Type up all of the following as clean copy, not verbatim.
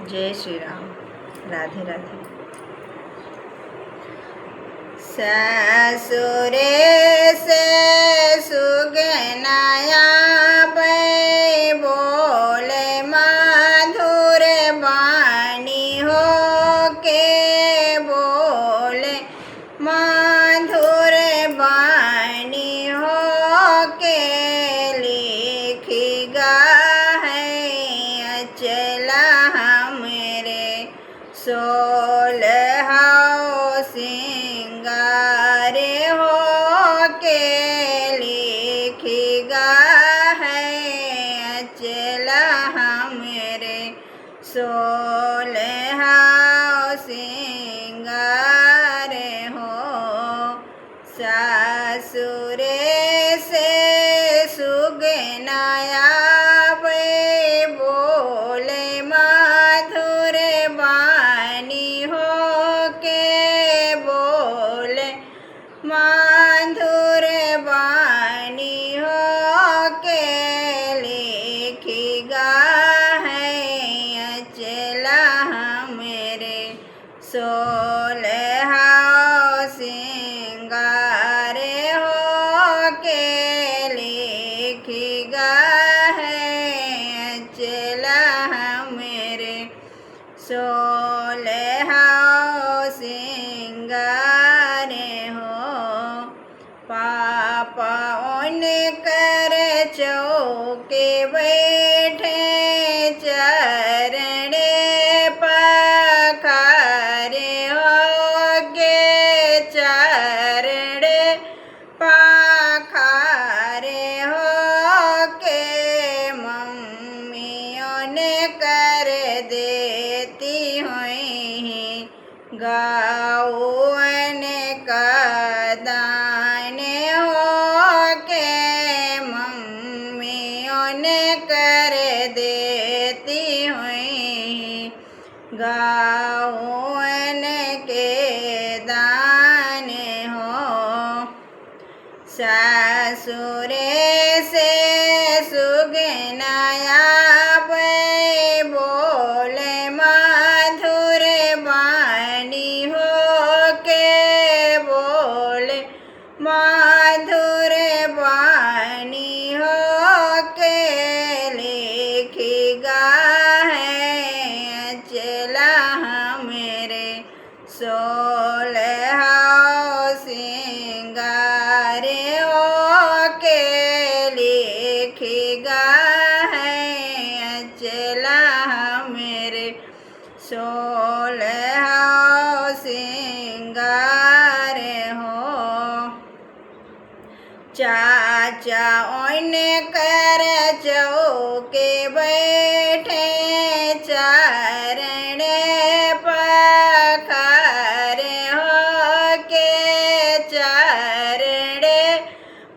जय श्री राम। राधे राधे। ससुरे से सुगनाया पे बोले मधुर वाणी हो के बोले मधुर वाणी हो के लिखिगा है अचला हमरे सोलह सिंगार हो के लिखिगा है अचला हमरे सोलह सिंगार हो। ससुरे से सुगनाया वे बोले मधुर वाणी हो के बोले मधुर वाणी हो के लिखिगा है अचला हमरे सोलह सिंगार हो के लिखिगा है अचला हमरे सोलह सिंगार हो। पापा कर चौके बैठे चरण पखारे हो के चरण पखारे हो के मम्मियों ने कर देती हुई गाँवन का दान हो के मम्मियों ने कर देती हुई गाँवन के दान हो। ससुरे से सुगनाया पे बोले मधुर वाणी हो के बोले मधुर वाणी हो के लिखिगा है अचला हमरे सोलह सिंगार हो के लिखिगा है अचला हमरे सोलह सिंगार हो। चाचा ओन कर चौके बैठे चरण पखारे हो के चरण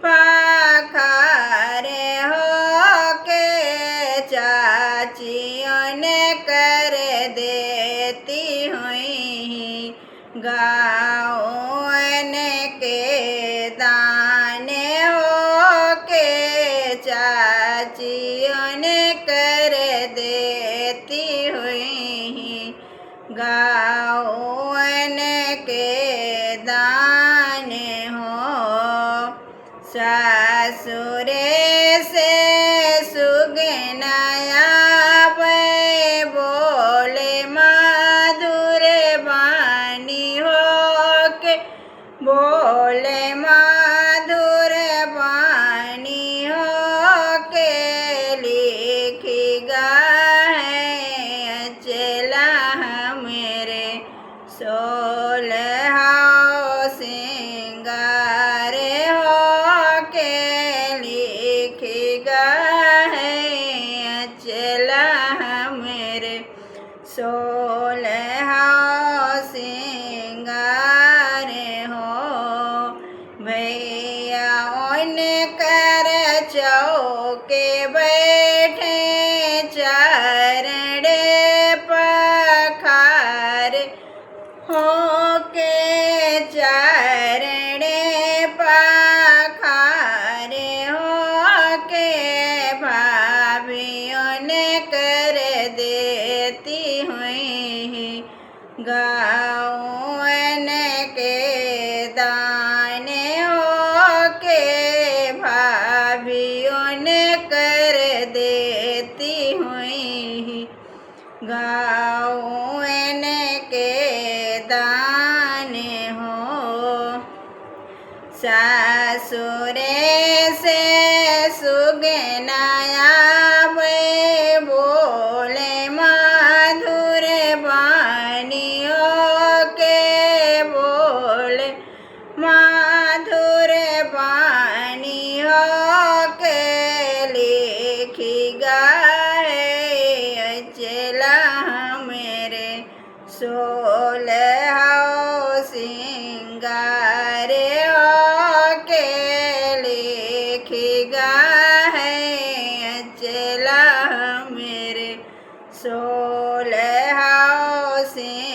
पखारे हो के चाचियों ने कर देती हुई गाँवन के दान हो के चाचियों ने कर देती हुई गाँवन के दान हो। ससुरे से सुगनाया वे बोले मधुर वाणी हो के बोले मधुर वाणी हो के लिखिगा है अचला हमरे सोलह सिंगार हो के लिखिगा है अचला हमरे सोलह सिंगार हो। भैया ओन कर चौके बैठे चरण पखार हो के चरण पखार हो के भाभियों ने कर देती हुई गाऊं के दाने हो के भाभीयों ने कर देती हुई। गाऊं के दाने हो सासुरे से सुगनाया वे बोले मधुर वाणियों के बोले मधुर वाणियों के लिखी गाए अचला मेरे सोलह सिंगार के लिखेगा है अचला मेरे सोलह सिंगार।